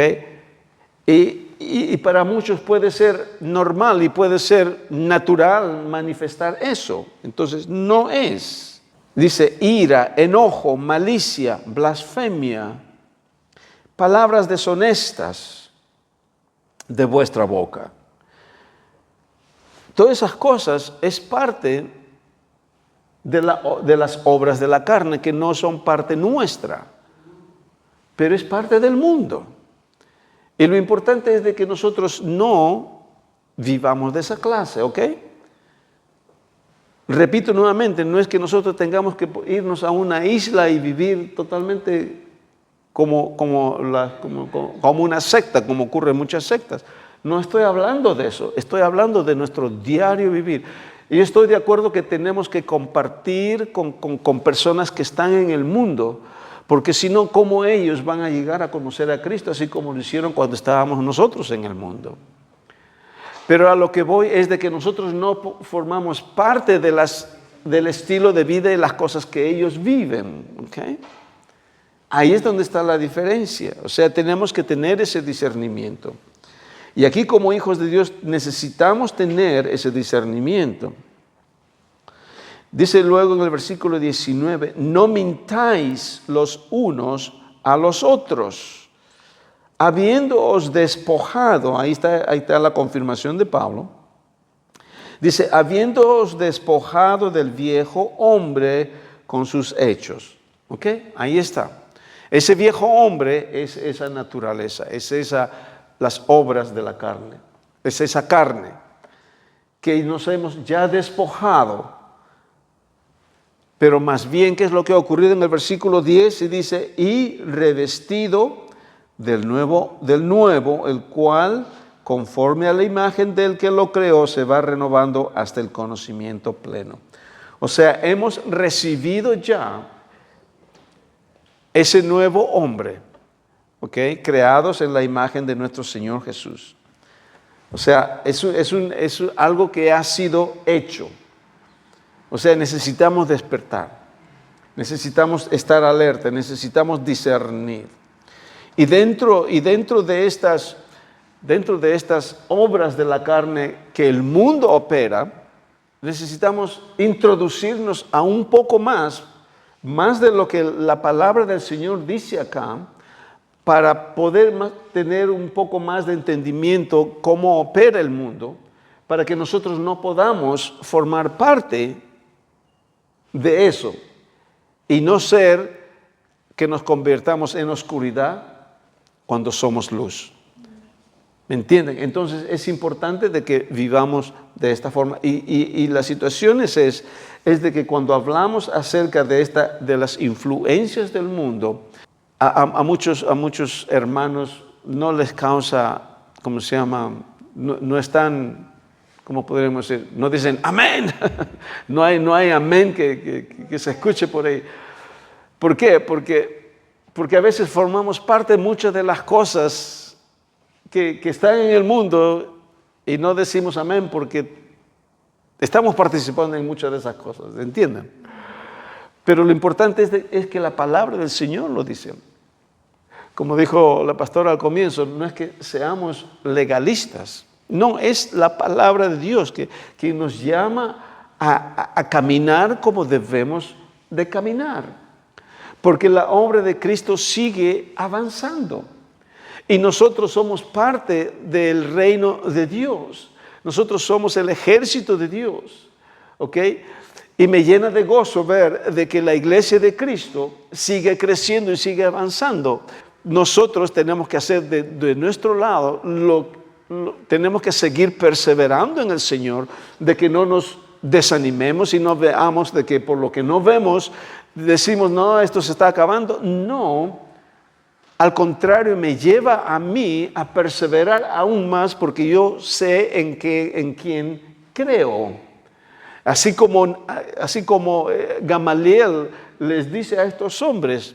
Y para muchos puede ser normal y puede ser natural manifestar eso. Entonces, no es. Dice ira, enojo, malicia, blasfemia, palabras deshonestas de vuestra boca. Todas esas cosas es parte de las obras de la carne que no son parte nuestra, pero es parte del mundo. Y lo importante es de que nosotros no vivamos de esa clase, ¿ok? Repito nuevamente, no es que nosotros tengamos que irnos a una isla y vivir totalmente como una secta, como ocurre en muchas sectas. No estoy hablando de eso, estoy hablando de nuestro diario vivir. Y estoy de acuerdo que tenemos que compartir con personas que están en el mundo, porque si no, ¿cómo ellos van a llegar a conocer a Cristo, así como lo hicieron cuando estábamos nosotros en el mundo? Pero a lo que voy es de que nosotros no formamos parte del estilo de vida y las cosas que ellos viven, ¿ok? Ahí es donde está la diferencia. O sea, tenemos que tener ese discernimiento. Y aquí como hijos de Dios necesitamos tener ese discernimiento. Dice luego en el versículo 19, no mintáis los unos a los otros, habiéndoos despojado, ahí está la confirmación de Pablo, Dice, habiéndoos despojado del viejo hombre con sus hechos. ¿Ok? Ahí está. Ese viejo hombre es esa naturaleza, las obras de la carne. Es esa carne que nos hemos ya despojado. Pero más bien, ¿qué es lo que ha ocurrido en el versículo 10? Y dice, y revestido del nuevo, el cual, conforme a la imagen del que lo creó, se va renovando hasta el conocimiento pleno. O sea, hemos recibido ya ese nuevo hombre, ¿ok? Creados en la imagen de nuestro Señor Jesús. O sea, es algo que ha sido hecho. O sea, necesitamos despertar, necesitamos estar alerta, necesitamos discernir. Y dentro de estas obras de la carne que el mundo opera, necesitamos introducirnos a un poco más de lo que la palabra del Señor dice acá, para poder tener un poco más de entendimiento cómo opera el mundo, para que nosotros no podamos formar parte de eso y no ser que nos convirtamos en oscuridad cuando somos luz. ¿Me entienden? Entonces es importante de que vivamos de esta forma. Y la situación es de que cuando hablamos acerca de las influencias del mundo, a muchos hermanos no les causa, ¿cómo se llama? No están, ¿cómo podríamos decir? No dicen amén. No hay amén que se escuche por ahí. ¿Por qué? Porque a veces formamos parte de muchas de las cosas que están en el mundo y no decimos amén porque estamos participando en muchas de esas cosas, ¿entienden? Pero lo importante es que la palabra del Señor lo dice. Como dijo la pastora al comienzo, no es que seamos legalistas, no, es la palabra de Dios que nos llama a caminar como debemos de caminar. Porque la obra de Cristo sigue avanzando. Y nosotros somos parte del reino de Dios. Nosotros somos el ejército de Dios. ¿Ok? Y me llena de gozo ver de que la iglesia de Cristo sigue creciendo y sigue avanzando. Nosotros tenemos que hacer de nuestro lado, tenemos que seguir perseverando en el Señor, de que no nos desanimemos y no veamos de que por lo que no vemos, decimos, no, esto se está acabando. No, al contrario, me lleva a mí a perseverar aún más porque yo sé en quién creo. Así como Gamaliel les dice a estos hombres,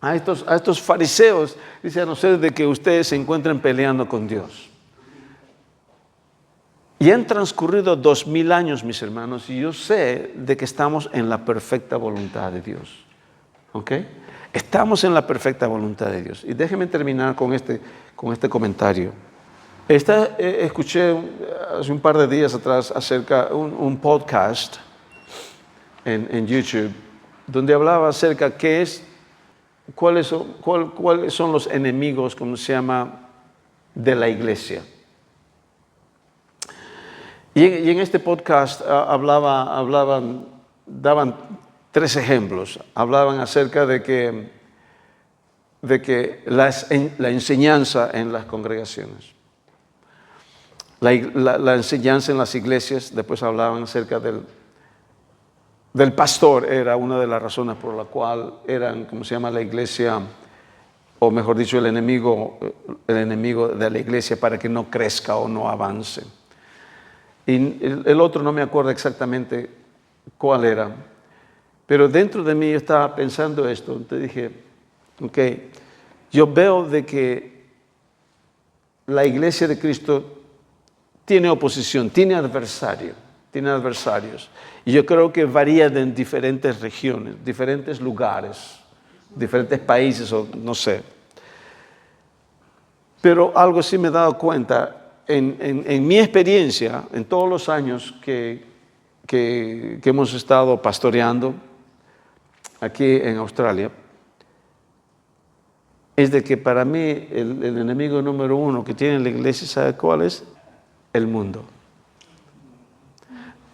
a estos fariseos, dice, a no ser de que ustedes se encuentren peleando con Dios. Y han transcurrido 2000 años, mis hermanos, y yo sé de que estamos en la perfecta voluntad de Dios. ¿Ok? Estamos en la perfecta voluntad de Dios. Y déjenme terminar con este comentario. Escuché hace un par de días atrás acerca de un podcast en YouTube, donde hablaba acerca cuáles son los enemigos, como se llama, de la iglesia. Y en este podcast daban 3 ejemplos. Hablaban acerca de que la enseñanza en las congregaciones, la enseñanza en las iglesias. Después hablaban acerca del pastor, era una de las razones por la cual eran, ¿cómo se llama?, la iglesia, o mejor dicho, el enemigo de la iglesia para que no crezca o no avance. Y el otro no me acuerdo exactamente cuál era, pero dentro de mí yo estaba pensando esto. Entonces dije, ok, yo veo de que la iglesia de Cristo tiene oposición, tiene adversarios. Y yo creo que varía en diferentes regiones, diferentes lugares, diferentes países, o no sé. Pero algo sí me he dado cuenta, en mi experiencia, en todos los años que hemos estado pastoreando aquí en Australia, es de que para mí el enemigo número 1 que tiene la iglesia, ¿sabe cuál es? El mundo.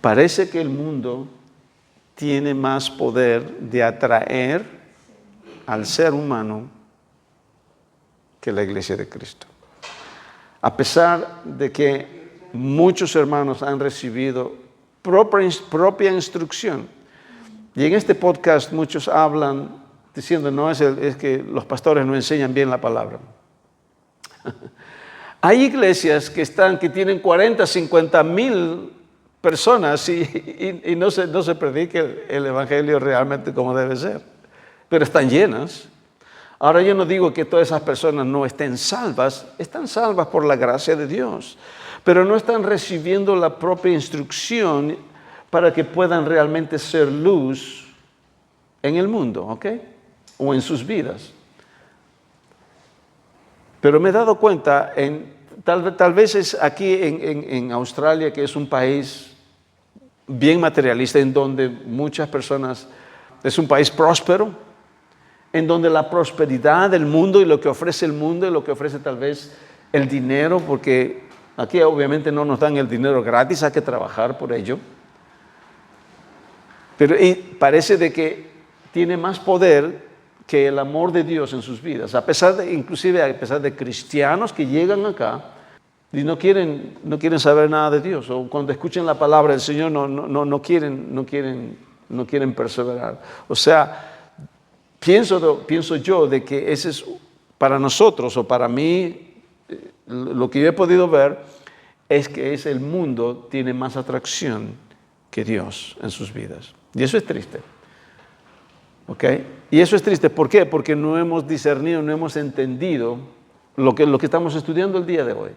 Parece que el mundo tiene más poder de atraer al ser humano que la iglesia de Cristo. A pesar de que muchos hermanos han recibido propia instrucción. Y en este podcast muchos hablan diciendo, no, es que los pastores no enseñan bien la palabra. Hay iglesias que tienen 40, 50 mil personas y no se predica el evangelio realmente como debe ser, pero están llenas. Ahora yo no digo que todas esas personas no están salvas por la gracia de Dios, pero no están recibiendo la propia instrucción para que puedan realmente ser luz en el mundo, ¿ok? O en sus vidas. Pero me he dado cuenta, tal vez es aquí en Australia, que es un país bien materialista, en donde muchas personas, es un país próspero, en donde la prosperidad del mundo y lo que ofrece el mundo y lo que ofrece tal vez el dinero, porque aquí obviamente no nos dan el dinero gratis, hay que trabajar por ello. Pero parece de que tiene más poder que el amor de Dios en sus vidas, inclusive a pesar de cristianos que llegan acá y no quieren saber nada de Dios, o cuando escuchen la palabra del Señor no quieren perseverar. O sea, pienso yo de que ese es para nosotros o para mí, lo que yo he podido ver es que el mundo tiene más atracción que Dios en sus vidas. Y eso es triste. ¿Ok? Y eso es triste. ¿Por qué? Porque no hemos discernido, no hemos entendido lo que estamos estudiando el día de hoy.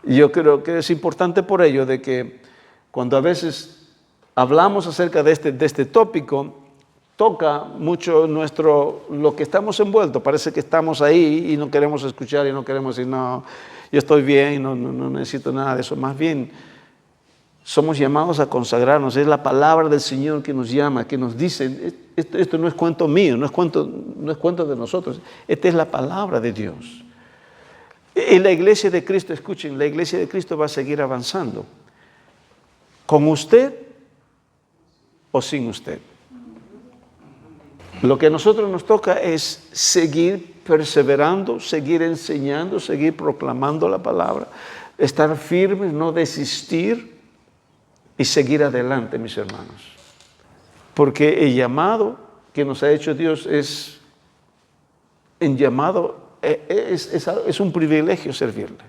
Y yo creo que es importante por ello de que cuando a veces hablamos acerca de este tópico, toca mucho lo que estamos envueltos. Parece que estamos ahí y no queremos escuchar y no queremos decir, no, yo estoy bien, no necesito nada de eso. Más bien, somos llamados a consagrarnos. Es la palabra del Señor que nos llama, que nos dice, esto no es cuento mío, no es cuento de nosotros. Esta es la palabra de Dios. Y la iglesia de Cristo, escuchen, la iglesia de Cristo va a seguir avanzando. ¿Con usted o sin usted? Lo que a nosotros nos toca es seguir perseverando, seguir enseñando, seguir proclamando la palabra, estar firmes, no desistir y seguir adelante, mis hermanos. Porque el llamado que nos ha hecho Dios es un privilegio servirle.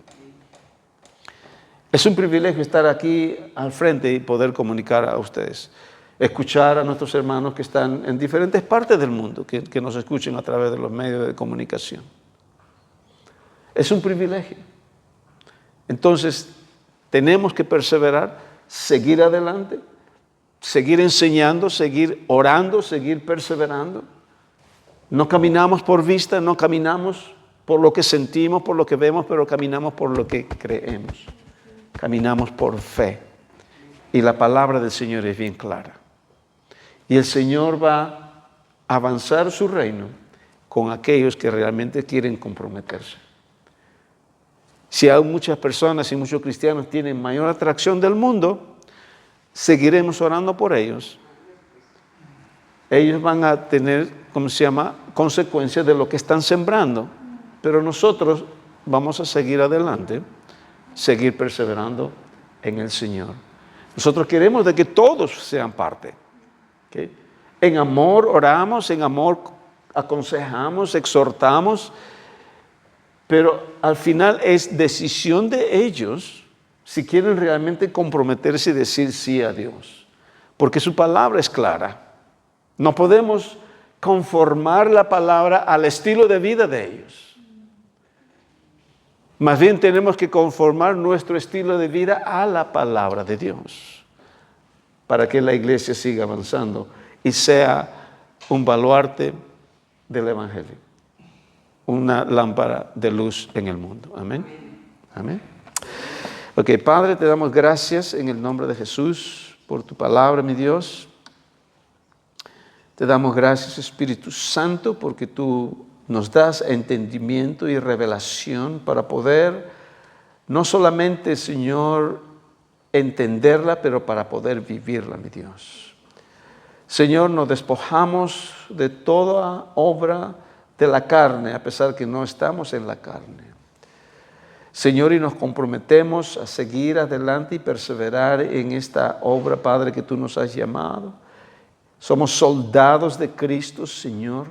Es un privilegio estar aquí al frente y poder comunicar a ustedes. Escuchar a nuestros hermanos que están en diferentes partes del mundo, que nos escuchen a través de los medios de comunicación. Es un privilegio. Entonces, tenemos que perseverar, seguir adelante, seguir enseñando, seguir orando, seguir perseverando. No caminamos por vista, no caminamos por lo que sentimos, por lo que vemos, pero caminamos por lo que creemos. Caminamos por fe. Y la palabra del Señor es bien clara. Y el Señor va a avanzar su reino con aquellos que realmente quieren comprometerse. Si hay muchas personas y muchos cristianos tienen mayor atracción del mundo, seguiremos orando por ellos. Ellos van a tener, consecuencias de lo que están sembrando. Pero nosotros vamos a seguir adelante, seguir perseverando en el Señor. Nosotros queremos de que todos sean parte. ¿Okay? En amor oramos, en amor aconsejamos, exhortamos, pero al final es decisión de ellos si quieren realmente comprometerse y decir sí a Dios. Porque su palabra es clara. No podemos conformar la palabra al estilo de vida de ellos. Más bien tenemos que conformar nuestro estilo de vida a la palabra de Dios para que la iglesia siga avanzando y sea un baluarte del Evangelio, una lámpara de luz en el mundo. Amén. Amén. Ok, Padre, te damos gracias en el nombre de Jesús por tu palabra, mi Dios. Te damos gracias, Espíritu Santo, porque tú nos das entendimiento y revelación para poder no solamente, Señor, entenderla, pero para poder vivirla, mi Dios. Señor, nos despojamos de toda obra de la carne, a pesar que no estamos en la carne. Señor, y nos comprometemos a seguir adelante y perseverar en esta obra, Padre, que tú nos has llamado. Somos soldados de Cristo, Señor.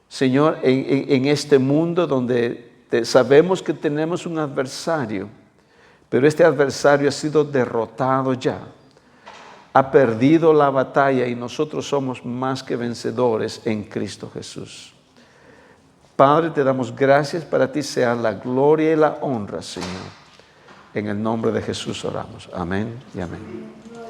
Señor, en este mundo donde sabemos que tenemos un adversario, pero este adversario ha sido derrotado ya. Ha perdido la batalla y nosotros somos más que vencedores en Cristo Jesús. Padre, te damos gracias, para ti sea la gloria y la honra, Señor. En el nombre de Jesús oramos. Amén y amén.